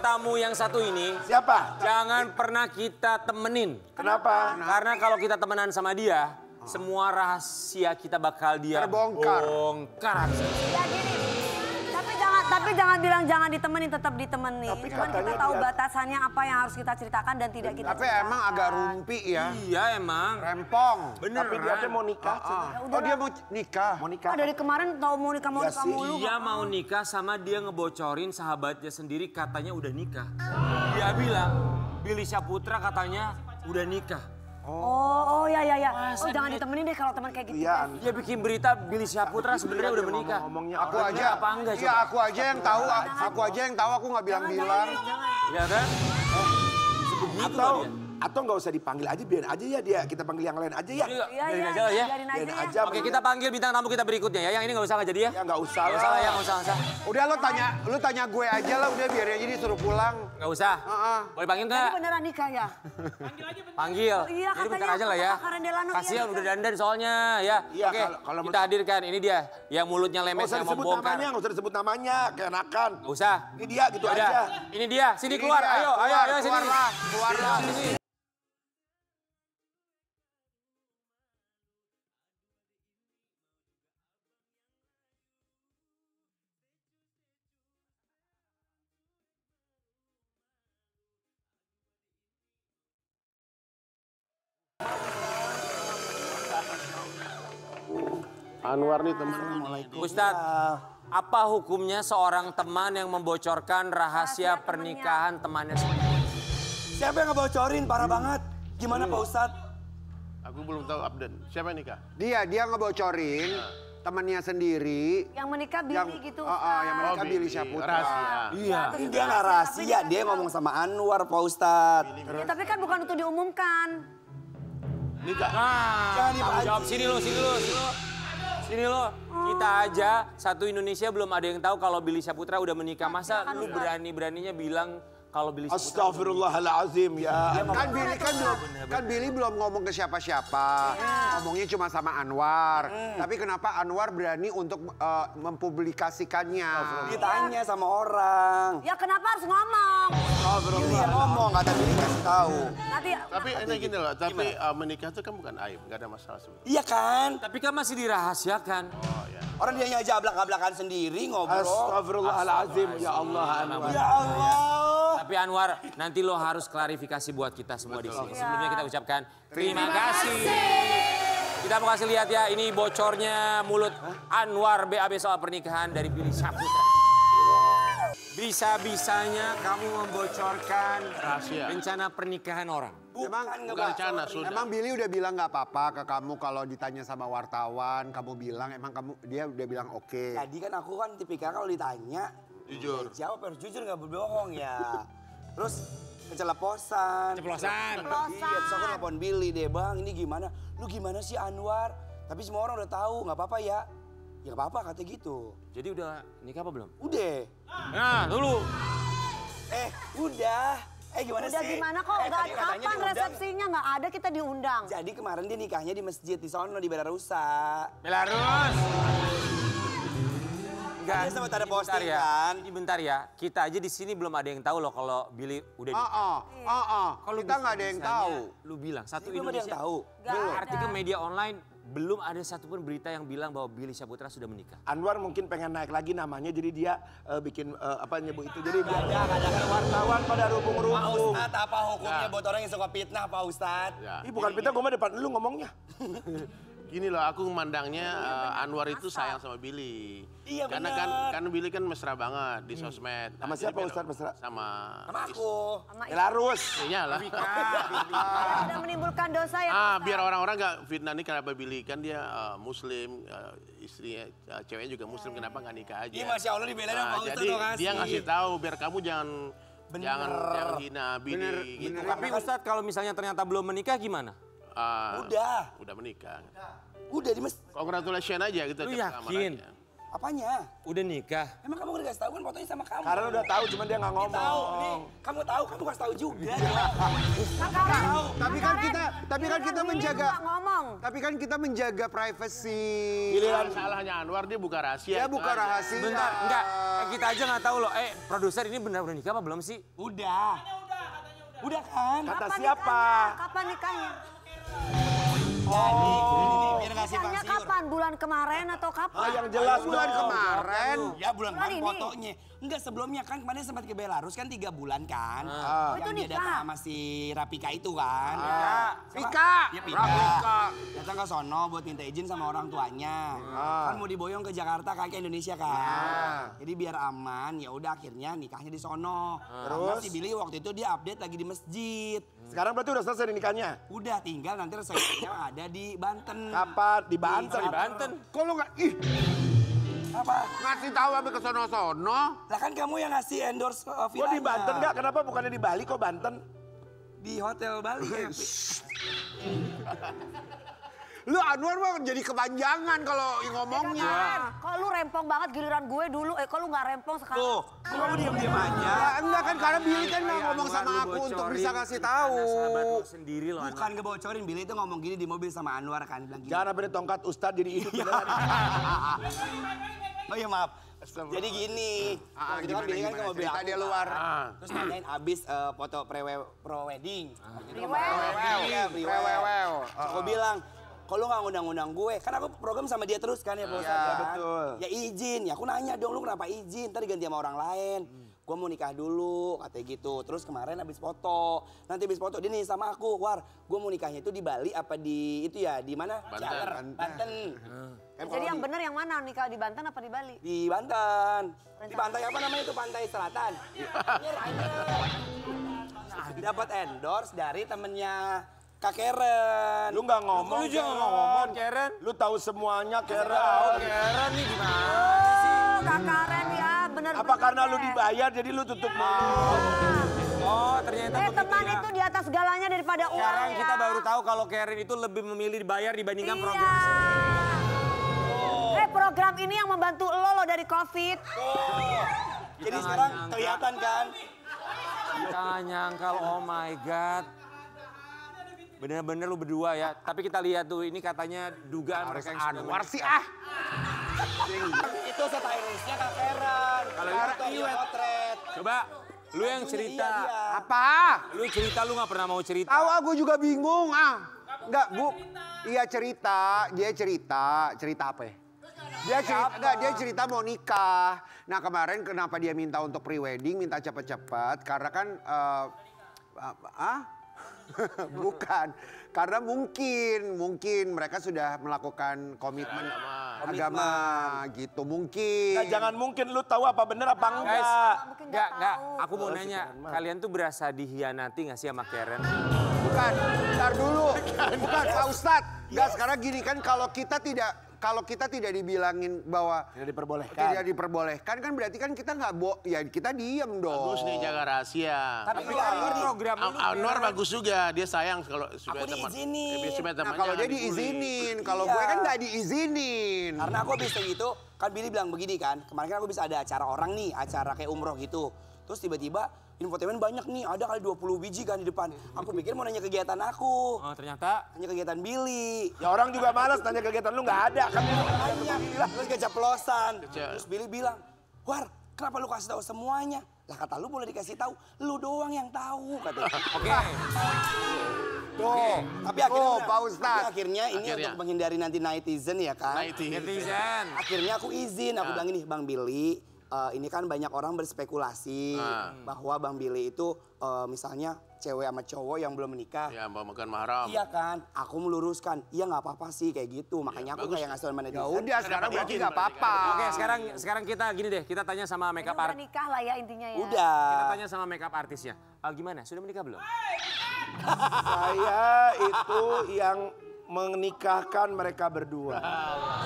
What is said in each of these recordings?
tamu yang satu ini. Siapa? Jangan pernah kita temenin. Kenapa? Karena kalau kita temenan sama dia, semua rahasia kita bakal dia bongkar. Ya gini, tapi jangan bilang jangan ditemenin, tetap ditemenin. Tapi cuman kita tahu batasannya apa yang harus kita ceritakan dan tidak kita Tapi ceritakan. emang agak rumpi ya. Iya emang. Rempong. Bener. Tapi dia mau nikah. Oh dia mau nikah. Mau nikah. Dari kemarin tahu mau nikah mulu. Dia mau nikah sama dia ngebocorin sahabatnya sendiri katanya udah nikah. Dia bilang Billy Syahputra katanya udah nikah. Oh ya. Oh jangan ditemenin deh kalau teman kayak gitu. Iya. Dia bikin berita Billy Syahputra sebenarnya udah menikah. Ngomongnya Aku orang. aja. apa enggak, Iya coba? aku aja yang tahu. Aku aja yang tahu. Aku nggak bilang-bilang. Ya kan? Sebegitu Atau nggak usah dipanggil aja, biarin aja ya dia. Kita panggil yang lain aja ya. Biarin aja lah ya. Biarin Biarin aja. aja. Oke, kita panggil bintang tamu kita berikutnya ya. Yang ini nggak usah nggak jadi ya. Ya nggak usah Nggak usah lah lah. ya, nggak usah. Udah lu tanya gue aja lah. Udah biar aja disuruh pulang. Nggak usah. Boleh panggil nggak? Tapi beneran nikah ya? Panggil. Iya, Jadi bentar katanya aja lah ya. Karen Delano, iya, Kasihan nikah. udah dandan soalnya ya. Iya, Oke, kalau kita hadirkan. Ini dia yang mulutnya Nggak lemes usah yang disebut membongkar. namanya, nggak usah disebut namanya. Keenakan. Nggak usah. Ini dia gitu Udah. aja. Ini dia. Sini Ini keluar. dia, Ayo sini. Keluarlah. Sini. Anwar nih teman. Ustadz, apa hukumnya seorang teman yang membocorkan rahasia pernikahan temannya sendiri? Siapa yang ngebocorin? Parah banget. Gimana Pak Ustadz? Aku belum tahu update. Siapa yang nikah? Dia ngebocorin temannya sendiri. Yang menikah Billy gitu. Yang menikah Billy Syahputra. Rahasia. Iya. Dia nggak rahasia, dia ngomong sama Anwar Pak Ustadz. Ya, tapi kan bukan untuk diumumkan. Nikah. Nah, tanggung jawab sini lo. Sini lo, kita aja satu Indonesia belum ada yang tahu kalau Billy Syahputra udah menikah. Masa lu berani-beraninya bilang kalau Billy Syahputra Astagfirullahaladzim ya. Kan Billy belum ngomong ke siapa-siapa. Ngomongnya cuma sama Anwar. Tapi kenapa Anwar berani untuk mempublikasikannya? Ditanya sama orang. Ya kenapa harus ngomong? Dia ngomong, kata Billy kasih tahu. Nanti Tapi ini gini loh, tapi menikah itu kan bukan aib, nggak ada masalah sebenarnya. Iya kan? Tapi kan masih dirahasiakan. Oh ya. Orang dia aja ablak-ablakan sendiri ngobrol. Astagfirullahaladzim ya Allah Anwar. Ya Allah. Tapi Anwar, nanti lo harus klarifikasi buat kita semua di sini. Sebelumnya kita ucapkan terima kasih. Kita mau kasih lihat ya, ini bocornya mulut Anwar BAB soal pernikahan dari Billy Syahputra. Bisa-bisanya kamu membocorkan Rahasia. rencana pernikahan orang. Emang Bukan rencana, sudah. Emang Billy udah bilang nggak apa-apa ke kamu kalau ditanya sama wartawan, kamu bilang emang dia udah bilang oke. Jadi kan aku kan tipikal kalau ditanya, Jujur. jawab harus jujur nggak berbohong ya. Terus keceplosan. Ceplosan. Iya, terus aku nelfon Billy deh, Bang ini gimana? Lu gimana sih Anwar? Tapi semua orang udah tahu, nggak apa-apa ya. Ya nggak apa-apa kata gitu. Jadi udah nikah apa belum? Udah. Nah, dulu. Udah. Gimana udah sih? gimana kok? Nggak Tadi katanya kapan diundang. resepsinya nggak ada kita diundang. Jadi kemarin dia nikahnya di masjid di sono di Belarusa. Belarus. Enggak, Dia sempat ada ini bentar posting ya. kan? Ini bentar ya. Kita aja di sini belum ada yang tahu loh kalau Billy udah nikah. Kalau Kita nggak ada yang tahu. Lu bilang satu Belum ada yang Indonesia. tahu. Nggak Artikel ada. media online belum ada satupun berita yang bilang bahwa Billy Syahputra sudah menikah. Anwar mungkin pengen naik lagi namanya, jadi dia bikin nyebut itu. Jadi biar wartawan pada Pak rubung-rubung. Ustadz apa hukumnya buat orang yang suka fitnah Pak Ustadz? Ya. Ih bukan pintar, gue mah depan lu ngomongnya. Gini loh, aku memandangnya Anwar itu sayang sama Billy. Iya, Karena benar. kan Billy kan mesra banget di sosmed. Sama siapa Ustadz mesra? Sama Aku. Sama Belarus. istrinya lah. sudah menimbulkan dosa ya. Biar orang-orang nggak fitnah nih kenapa Billy kan dia Muslim, istrinya ceweknya juga Muslim, kenapa nggak nikah aja? Iya Masya Allah dibelain sama Pak Ustadz Jadi lo kasih. dia ngasih tahu biar kamu jangan hina Billy gitu. Tapi Ustadz kalau misalnya ternyata belum menikah gimana? Udah menikah. Udah di mas. Congratulations aja gitu. Lu aja yakin? aja. Apanya? Udah nikah? Emang kamu nggak dikasih tahu kan fotonya sama kamu. Karena udah tahu, cuman dia nggak ngomong. Tahu, nih. Kamu tahu, kamu kasih tahu juga. Tapi kan kita menjaga. Ngomong. Tapi kan kita menjaga privasi. Giliran salahnya Anwar dia buka rahasia. Ya buka rahasia. Bentar, enggak. Kita aja nggak tau loh. Produser ini benar udah nikah apa belum sih? Udah. Udah kan? Kata Kapan siapa? nikahnya? Kapan nikahnya? Biar ngasih Nikahnya kapan? Bulan kemarin atau kapan? Yang jelas Bulan dong. kemarin. Ya bulan kemarin ini. fotonya. Enggak sebelumnya kan kemarin sempat ke Belarus kan 3 bulan kan. Oh, itu Yang dia nikah? datang sama si Rapika itu kan. Pika. Ya Pika. Datang ke sono buat minta izin sama orang tuanya. Kan mau diboyong ke Jakarta ke Indonesia kan. Jadi biar aman ya udah akhirnya nikahnya di sono. Terus si Billy waktu itu dia update lagi di masjid. Sekarang berarti udah selesai nikahnya? Udah tinggal nanti resepsinya ada di Banten. Kapan? Di Banten. Di Banten. Kok lu nggak? Ih, Apa? ngasih tahu sampai ke sono-sono. Lah kan kamu yang ngasih endorse Kok villanya. di Banten nggak? Kenapa bukannya di Bali? Kok Banten? Di hotel Bali ya. Lu Anwar mah jadi kepanjangan kalau ngomongnya. Kok lu rempong banget giliran gue dulu? Kok lu nggak rempong sekarang? Tuh, kok kamu diam-diam aja? Ya, enggak kan karena Billy kan nggak ngomong sama aku untuk bisa ngasih tahu. Sahabat lo sendiri loh. Bukan ngebocorin, Billy itu ngomong gini di mobil sama Anwar kan. Bilang gini. Jangan sampai tongkat Ustadz jadi hidup beneran. Oh iya maaf. Jadi gini, waktu itu kan Billy kan ke mobil Cerita aku dia kan. luar. Terus nanyain abis foto pre-wedding. Rewew. Aku bilang, kok lu gak ngundang-undang gue? Kan aku program sama dia terus kan ya Pak Ustadz kan? betul. Ya izin, ya aku nanya dong lu kenapa izin? Ntar diganti sama orang lain. Gue mau nikah dulu, katanya gitu. Terus kemarin habis foto. Nanti habis foto dia nih sama aku, War, gue mau nikahnya itu di Bali apa di itu ya, di mana? Banten. Ciater, Banten. Kan Jadi kalau yang di- bener yang mana? Nikah di Banten apa di Bali? Di Banten. Di pantai apa namanya itu? Pantai Selatan. Dapat endorse dari temennya Kak Karen. Lu nggak ngomong. Lu juga nggak ngomong, Karen. Lu tahu semuanya, Karen. Karen nih gimana? Oh, Kak Karen ya, bener. Apa karena lu dibayar jadi lu tutup mulut? Oh ternyata begitu teman ya. itu di atas segalanya daripada uang Sekarang ya. kita baru tahu kalau Karen itu lebih memilih dibayar dibandingkan Iya. program. Program ini yang membantu lo dari COVID. Jadi sekarang kelihatan kan? Kita nggak nyangkal, oh my God. Bener-bener lu berdua ya. Tapi kita lihat tuh, ini katanya dugaan mereka yang sudah Anwar sih menikah. Itu stylistnya Kak Karen. Kalau Foto itu dia potret. Coba, lu yang cerita. Iya, dia. Apa? Lu cerita, lu nggak pernah mau cerita. Tahu aku juga bingung Enggak, Bu. Iya cerita, dia cerita apa ya? Dia cerita mau nikah. Nah kemarin kenapa dia minta untuk pre-wedding, minta cepet-cepet. Karena kan, bukan. Karena mungkin mereka sudah melakukan komitmen agama gitu. Mungkin. Nah, jangan mungkin lu tahu apa bener apa Guys, enggak. enggak. Aku mau nanya, kalian tuh berasa dihianati nggak sih sama Karen? Bukan, bentar dulu. Bukan, Pak Ustadz. Enggak, sekarang gini kan kalau kita tidak dibilangin bahwa tidak diperbolehkan kan berarti kan kita kita diam dong. Bagus nih jaga rahasia. Tapi program lu. Anwar bagus juga, dia sayang kalau supaya Aku teman. diizinin. Supaya Nah temannya kalau dia nggak dibully. diizinin, kalau Iya. gue kan nggak diizinin. Karena aku habis kayak gitu, kan Billy bilang begini kan, kemarin kan aku bisa ada acara orang nih, acara kayak umroh gitu. Terus tiba-tiba infotainment banyak nih, ada kali 20 biji kan di depan. Aku pikir mau nanya kegiatan aku, Oh ternyata. nanya kegiatan Billy. Ya orang juga malas tanya kegiatan lu nggak ada kan. Nanya, terus keceplosan. Terus Billy bilang, War, kenapa lu kasih tahu semuanya? Lah kata lu boleh dikasih tahu, lu doang yang tahu katanya. Oke. Tuh, Tapi akhirnya, Pak Ustadz. tapi akhirnya ini untuk menghindari nanti netizen ya kan. Netizen. Akhirnya aku izin, aku bilang ini Bang Billy, ini kan banyak orang berspekulasi bahwa Bang Billy itu misalnya cewek sama cowok yang belum menikah. Ya, bukan mahram. Iya kan, aku meluruskan, iya nggak apa-apa sih kayak gitu. Makanya aku kayak ngasih sama Ya netizen. udah sekarang berarti nggak apa-apa. Oke, sekarang kita gini deh, kita tanya sama makeup Udah artis. nikah lah ya intinya ya. Udah. Kita tanya sama makeup artisnya. Gimana? Sudah menikah belum? Saya itu yang menikahkan mereka berdua.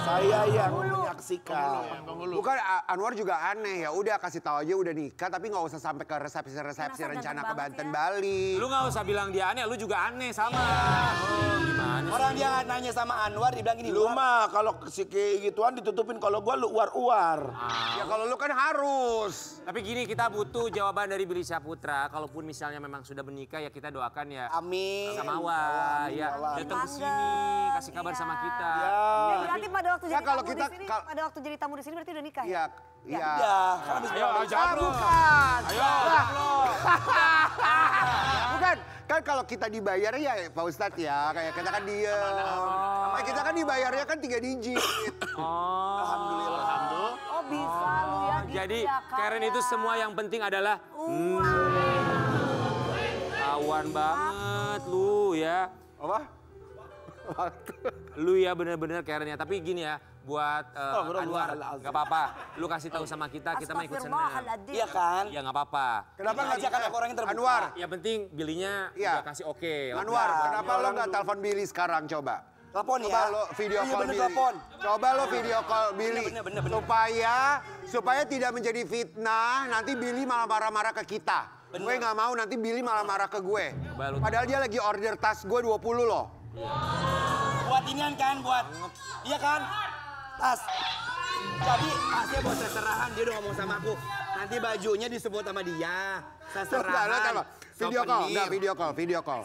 Saya yang menyaksikan. Bukan Anwar juga aneh ya. Udah kasih tahu aja udah nikah tapi nggak usah sampai ke resepsi Kenapa rencana ganteng ke Banten banget Bali. Lu nggak usah bilang dia aneh, lu juga aneh sama. Oh, gimana Orang dia nggak nanya sama Anwar, dibilang gini. Lu mah kalau si kayak gituan ditutupin, kalau gua lu uar-uar. Ya kalau lu kan harus. Tapi gini, kita butuh jawaban dari Billy Syahputra. Kalaupun misalnya memang sudah menikah ya kita doakan ya. Amin. Sama Awal, ya datang ke sini, kasih kabar sama kita. Ya, berarti pada waktu jadi kalau tamu kita- di sini, pada waktu jadi tamu di sini berarti udah nikah ya? Iya, iya. Ya, kan habis Ayo, jawab lu. Bukan. Ayo, jawab lu. Bukan, kan kalau kita dibayar ya Pak Ustadz ya, kayak kita kan kita kan dibayarnya kan 3 digit. Alhamdulillah. Oh bisa lu ya gitu Jadi ya, Kak, Karen ya. itu semua yang penting adalah kawan banget lu ya. Apa? Lu ya bener-bener Karen ya. Tapi gini ya, buat Anwar, gak apa-apa. Lu kasih tahu sama kita mah ikut senang. Astagfirullahaladzim. Iya kan? Ya gak apa-apa. Kenapa nggak Aja kan aku orang yang terbuka. Anwar, Yang penting Billy-nya Iya. udah kasih oke. Anwar, kenapa lo nggak telepon Billy sekarang coba? Telepon ya. Coba lo video Iya, call bener, Billy. telepon. Coba lo video call Billy. Bener. Supaya tidak menjadi fitnah, nanti Billy malah marah-marah ke kita. Gue nggak mau nanti Billy malah marah ke gue. Coba lu- Padahal dia lagi order tas gue 20 loh. Buat inian kan, buat. Iya kan? Tas. Jadi tasnya buat seserahan, dia udah ngomong sama aku. Nanti bajunya disebut sama dia. Seserahan. Video call, enggak video call.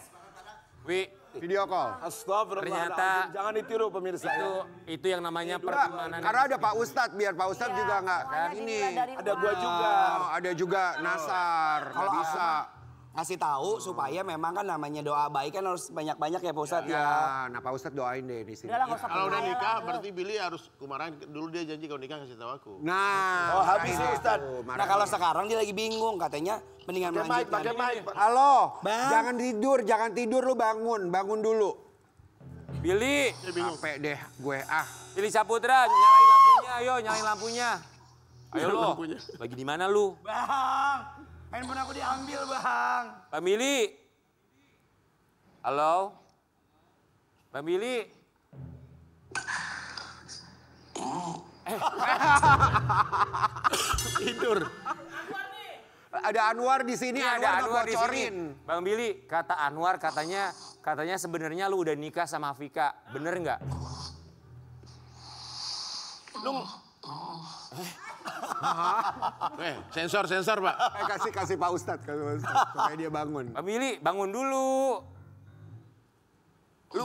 Wi, Video call. Astagfirullahaladzim. Ternyata- Jangan ditiru pemirsa ya. itu yang namanya Enggak, pertemanan. karena ada Pak Ustadz, biar Pak Ustadz juga nggak Semuanya ini. dinilai dari Ada gua uang. juga. Oh, ada juga Nasar, nggak bisa. Ngasih tahu supaya memang kan namanya doa baik kan harus banyak-banyak ya Pak Ustadz ya. Ya, nah Pak Ustadz doain deh di sini. Udah lah, nggak usah Kalau udah percaya nikah lah, berarti Billy harus kemarahin. Dulu dia janji kalau nikah kasih tahu aku. Nah, Oh, habis marahin sih, Ustadz. itu, Nah marahin. kalau sekarang dia lagi bingung katanya mendingan Pakai mic, melanjutkan. pakai mic. Halo, Bang. jangan tidur lu bangun dulu. Billy, Capek deh gue Billy Syahputra, nyalain lampunya, ayo nyalain lampunya. Ayo lo, Lampunya. lagi di mana lu? Bang, handphone aku diambil bang. Bang Billy. Halo? Bang Billy? Tidur. Ada Anwar di sini, Ini ada Anwar Anwar di bocorin. sini. Bang Billy, kata Anwar katanya sebenarnya lu udah nikah sama Afika. Bener nggak? Sensor Pak. Kasih Pak Ustadz, supaya dia bangun. Bang Billy, bangun dulu. Lu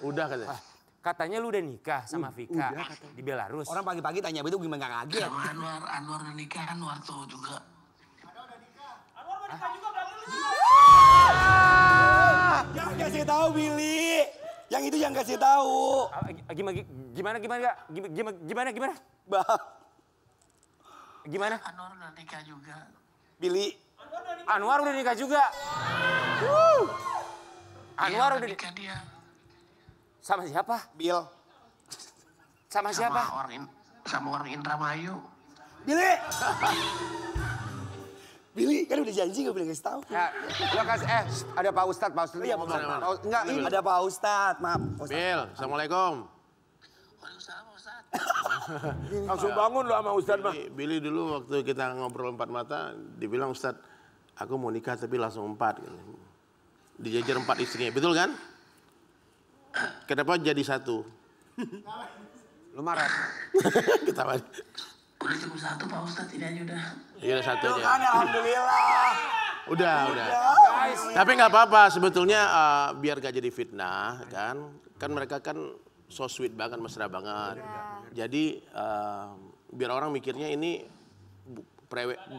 Udah katanya. katanya lu udah nikah sama Afika di Belarus. Orang pagi-pagi tanya begitu gimana gak kaget? Sama Anwar udah nikah, Anwar tuh juga. Jangan kasih tahu Billy. Yang itu jangan kasih tahu. Gimana? Bang, Gimana? Anwar udah nikah juga. Billy. Anwar udah nikah juga. Anwar Iya, udah nikah dia. sama siapa? Bill. Sama siapa? Sama orang Indramayu. Billy. Billy kan udah janji gak boleh kasih tahu. Ya, lo kasih, ada Pak Ustadz Iya, mau Pak ngomong. Ustadz. Enggak, ini. Ada Pak Ustadz, maaf. Pak Ustadz. Bil, Assalamualaikum. Waalaikumsalam, Ustaz. Langsung bangun lo sama Ustadz mah. Billy dulu waktu kita ngobrol 4 mata, dibilang Ustadz, aku mau nikah tapi langsung 4. Gitu. Dijajar 4 istrinya, betul kan? Kenapa jadi 1? Lu marah. Ketawa. Udah cukup 1 Pak Ustaz, ini aja udah. Iya 1 Tuh aja. kan alhamdulillah. Udah. Tapi nggak apa-apa sebetulnya biar gak jadi fitnah kan. Kan mereka kan so sweet banget, mesra banget. Jadi biar orang mikirnya ini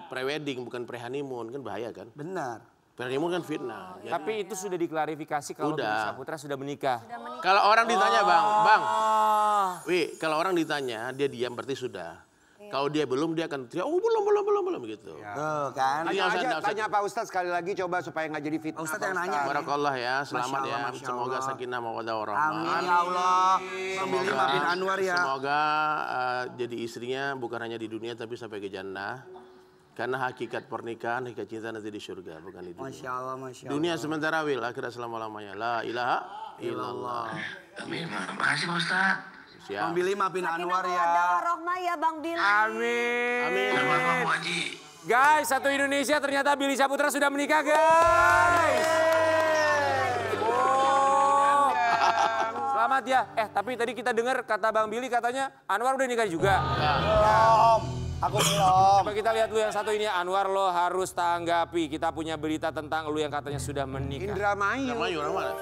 pre-wedding bukan pre-honeymoon, kan bahaya kan. Benar. Pre-honeymoon kan fitnah. Jadi, Tapi itu sudah diklarifikasi kalau Udah. Billy Syahputra sudah menikah. kalau orang ditanya bang, Ah. kalau orang ditanya dia diam berarti sudah. Kalau dia belum dia akan teriak, oh belum gitu. Tuh kan. Iya, Tanya Pak Ustadz sekali lagi coba supaya nggak jadi fitnah. Pak Ustadz yang nanya. Barakallah ya, selamat Masya Allah, ya. Masya Semoga Allah. sakinah mawaddah warahmah. Amin ya Allah. Bang Billy maafin Anwar ya. Semoga jadi istrinya bukan hanya di dunia tapi sampai ke jannah. Karena hakikat pernikahan, hakikat cinta nanti di surga, bukan di dunia. Masya Allah, Masya Allah. Dunia sementara wil, akhirat selama-lamanya. La ilaha illallah. Amin. Makasih Pak Ustaz. Siap. Bang Billy maafin Anwar ya. Rohmah ya Bang Billy. Amin. Amin. Terima kasih Bu Haji. Guys, satu Indonesia ternyata Billy Syahputra sudah menikah, guys. Wow. Selamat ya. Tapi tadi kita dengar kata Bang Billy katanya Anwar udah nikah juga. Belum. Aku belum. Coba kita lihat lu yang satu ini, Anwar lo harus tanggapi. Kita punya berita tentang lu yang katanya sudah menikah. Indramayu. Indramayu orang mana?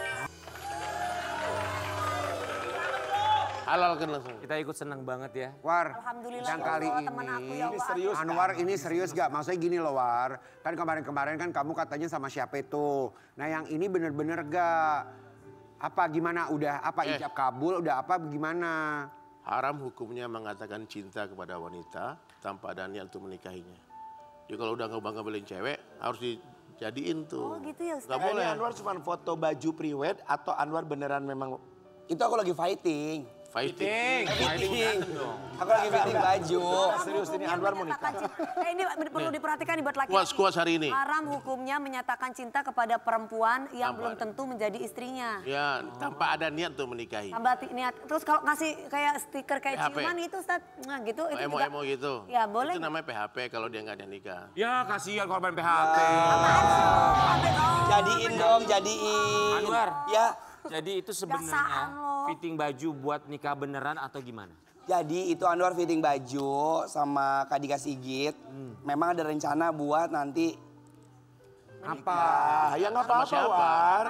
Halalkan langsung. Kita ikut senang banget ya. War, Alhamdulillah yang ya kali Allah, teman aku ini ya Allah. serius. Anwar ini serius gak? Maksudnya gini loh War, kan kemarin-kemarin kan kamu katanya sama siapa itu. Nah yang ini bener-bener gak? Apa gimana? Udah apa ijab kabul? Udah apa gimana? Haram hukumnya mengatakan cinta kepada wanita tanpa ada niat untuk menikahinya. Jadi kalau udah ngebangga-banggain cewek harus dijadiin tuh. Oh gitu ya Ustaz. Gak Ini boleh. Anwar cuma foto baju priwed atau Anwar beneran memang Itu aku lagi fighting. Fighting. Aku lagi fighting baju. serius ini Anwar mau nikah. Ini perlu diperhatikan nih buat laki-laki. Kuas-kuas hari ini. Haram hukumnya menyatakan cinta kepada perempuan yang belum tentu menjadi istrinya. Ya, tanpa ada niat untuk menikahi. Tambah niat. Terus kalau ngasih kayak stiker kayak PHP. ciuman itu Ustaz. Nah gitu itu juga. Emo-emo gitu. Ya boleh. Itu namanya PHP kalau dia nggak ada nikah. Ya kasihan korban PHP. Jadiin dong, jadiin. Anwar. Ya. Jadi itu sebenarnya Biasaan lo. fitting baju buat nikah beneran atau gimana? Jadi itu Anwar fitting baju sama Kak Dika Sigit. Memang ada rencana buat nanti Apa? Ya nggak apa-apa siapa? War.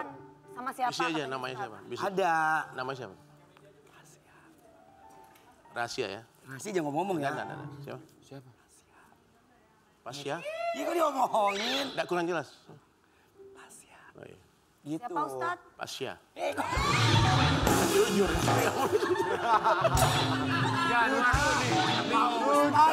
Sama siapa? Bisa aja katanya namanya Ustaz? siapa? Bisa. ada. Namanya siapa? Rahasia ya? Masih jangan ngomong ya. Enggak. Siapa? Siapa? Pasya? Iya kok diomongin. Enggak kurang jelas. Oh, iya. Gitu. Siapa Ustaz? Pasya. Ya Anwar tuh nih.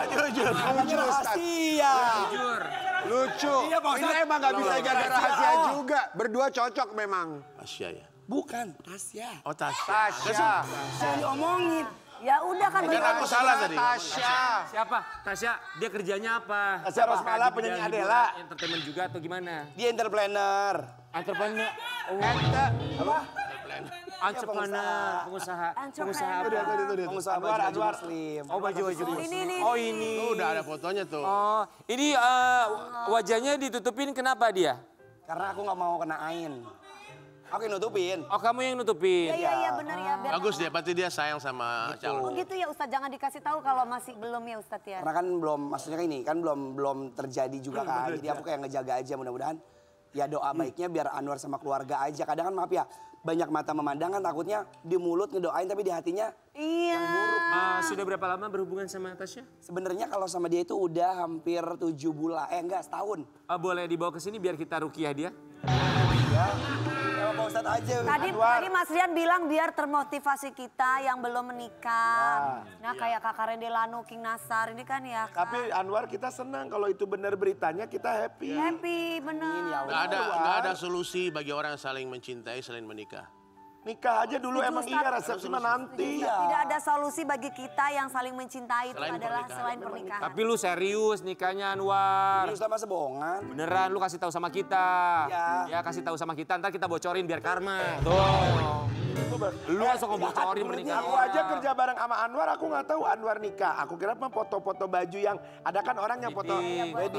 Jujur, lucu Ustaz. Rahasia. Jujur. Lucu. Iya, Pak Ini Ustaz. emang gak bisa jaga Rahasia. rahasia juga. Berdua cocok memang. Pasya ya? Bukan, Tasya. Oh Tasya. Tasya. Jangan diomongin. Ya udah kan Kan aku salah tadi. Tasya. Siapa? Tasya, dia kerjanya apa? Tasya Rosmala, Apakah di penyanyi bidang Adela. hiburan, entertainment juga atau gimana? Dia entrepreneur. Entrepreneur. Apa? Entrepreneur, pengusaha. Pengusaha apa? Pengusaha Anwar, baju Anwar. muslim. Oh baju-baju. ini nih. Oh ini. Oh, udah ada fotonya tuh. Oh, ini wajahnya ditutupin kenapa dia? Karena aku nggak mau kena ain. Aku yang nutupin. Oh kamu yang nutupin. Iya benar ya. Biar Bagus dia, berarti dia sayang sama Oh calon. gitu ya Ustaz, jangan dikasih tahu kalau masih belum ya Ustaz ya. Karena kan belum, maksudnya kan ini kan belum terjadi juga kan. Jadi aku kayak ngejaga aja, mudah-mudahan ya doa baiknya biar Anwar sama keluarga aja. Kadang kan maaf ya, banyak mata memandang kan takutnya di mulut ngedoain tapi di hatinya Iya. Sudah berapa lama berhubungan sama Tasya? sebenarnya kalau sama dia itu udah hampir 7 bulan. Enggak, setahun. Boleh dibawa ke sini biar kita rukiah dia? Ya, Pak Ustadz aja. Tadi Mas Rian bilang biar termotivasi kita yang belum menikah. Nah kayak Kak Karendelano, King Nasar ini kan ya. Kak. Tapi Anwar kita senang kalau itu benar beritanya kita happy. Happy bener. Nggak ada solusi bagi orang yang saling mencintai selain menikah. Nikah aja dulu Setuju, emang Ustaz. iya resepsi mah nanti. Tidak ada solusi bagi kita yang saling mencintai itu Selain adalah pernikahan. selain pernikahan. Tapi lu serius nikahnya Anwar? Ini Ustadz masa bohongan. Beneran lu kasih tahu sama kita. Iya. Ya kasih tahu sama kita, ntar kita bocorin biar karma. Tuh. Lu langsung ngebocorin pernikahan. Aku aja kerja bareng sama Anwar, aku nggak tahu Anwar nikah. Aku kira mah foto-foto baju yang ada kan orang yang foto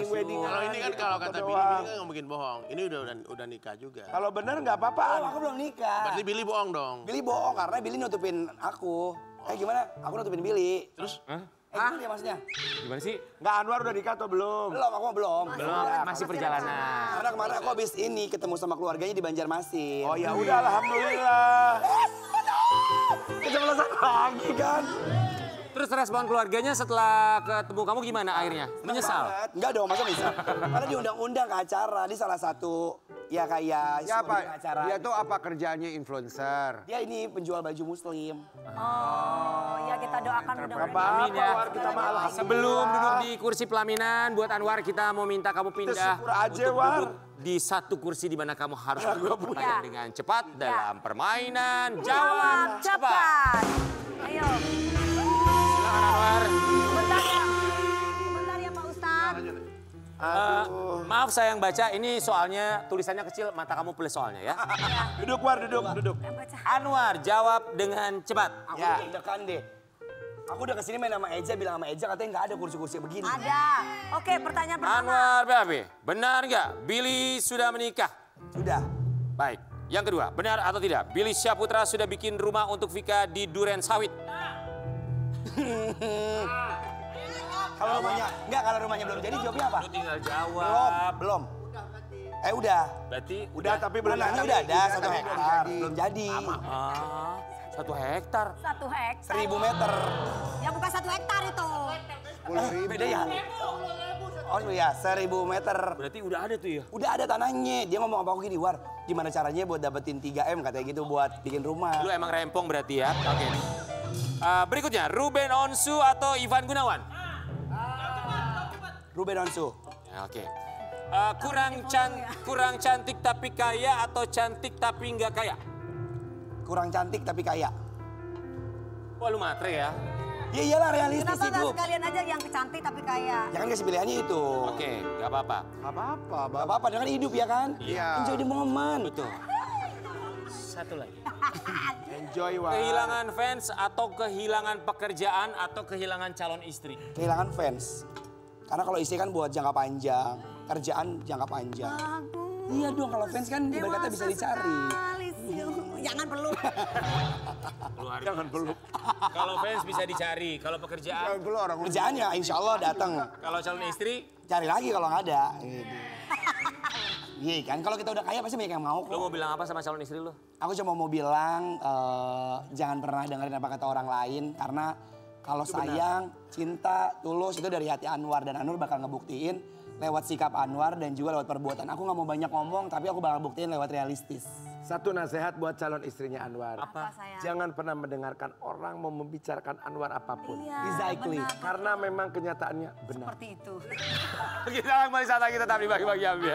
wedding. Kalau ini kan kalau kata Billy kan nggak mungkin bohong. Ini udah nikah juga. Kalau bener nggak apa-apa. Oh, aku belum nikah. Berarti Billy bohong dong. Billy bohong karena Billy nutupin aku. Gimana? Aku nutupin Billy. Terus? Gimana ya maksudnya? Gimana sih? Nggak Anwar udah nikah atau belum? Belum, aku mah belum. Belum, masih perjalanan. Karena kemarin aku habis ini ketemu sama keluarganya di Banjarmasin. Oh ya udah alhamdulillah. Keceplosan lagi kan. Terus respon keluarganya setelah ketemu kamu gimana akhirnya? Menyesal? Enggak dong, masa bisa? Karena diundang-undang ke acara. Dia salah satu ya kayak Ya apa? acara. Dia tuh apa kerjanya influencer? Dia ini penjual baju muslim. Oh ya kita doakan mudah-mudahan. Amin ya. Kita mah alhamdulillah. Sebelum duduk di kursi pelaminan buat Anwar kita mau minta kamu pindah Syukur aja, untuk War. duduk di satu kursi di mana kamu harus menjawab pertanyaan Ya. dengan cepat dalam permainan Jawab jawab cepat. cepat. Ayo. Silakan Anwar. Sebentar ya Pak Ustadz. Maaf saya yang baca ini soalnya tulisannya kecil mata kamu plus soalnya ya. Duduk War, duduk. Baca. Anwar jawab dengan cepat. Aku udah deg-degan deh. Aku udah kesini main sama Eja, bilang sama Eja katanya nggak ada kursi-kursi begini. Ada. Oke pertanyaan pertama. Anwar BAB, benar nggak Billy sudah menikah? Sudah. Baik. Yang kedua, benar atau tidak? Billy Syahputra sudah bikin rumah untuk Vika di Duren Sawit. Kalau rumahnya belum jadi jawabnya apa? Lu tinggal jawab. Belum. Udah. Berarti Udah tapi belum Rumahnya udah ada 1 hektar, belum jadi. 1 hektar. 1 hektar. 1000 meter. Ya bukan 1 hektar itu. 10.000. Beda ya? Oh iya, 1000 meter. Berarti udah ada tuh ya? Udah ada tanahnya. Dia ngomong sama aku gini, War, gimana caranya buat dapetin 3M katanya gitu buat bikin rumah. Lu emang rempong berarti ya? Oke. Berikutnya, Ruben Onsu atau Ivan Gunawan? Ruben Onsu. Ya, oke. Kurang cantik tapi kaya atau cantik tapi nggak kaya? Kurang cantik tapi kaya. Wah lu matre ya? Ya iyalah realistis Kenapa nggak hidup. sekalian aja yang cantik tapi kaya? Ya kan kasih pilihannya itu. Oke, nggak apa-apa. Apa-apa, Gak apa-apa, dengan hidup ya kan? Iya. Enjoy the moment. Betul. Satu lagi. Enjoy, Wan. Kehilangan fans atau kehilangan pekerjaan atau kehilangan calon istri? Kehilangan fans. Karena kalau istri kan buat jangka panjang, kerjaan jangka panjang. Iya dong, kalau fans kan ibarat kata bisa dicari. Jangan peluk. Jangan peluk. Kalau fans bisa dicari, kalau pekerjaan, Dulu orang Kerjaan ya insya Allah datang. kalau calon istri, Cari lagi kalau nggak ada. Gitu. Iya kan, kalau kita udah kaya pasti banyak yang mau lu kok. mau bilang apa sama calon istri lu? Aku cuma mau bilang jangan pernah dengerin apa kata orang lain karena kalau sayang, cinta, tulus itu dari hati Anwar dan Anwar bakal ngebuktiin lewat sikap Anwar dan juga lewat perbuatan. Aku nggak mau banyak ngomong tapi aku bakal buktiin lewat realistis. Satu nasihat buat calon istrinya Anwar. Apa sayang? Jangan pernah mendengarkan orang mau membicarakan Anwar apapun. Iya, Exactly. benar. Karena memang kenyataannya benar. Seperti itu. Kita kembali saat lagi tetap di bagi-bagi ambil.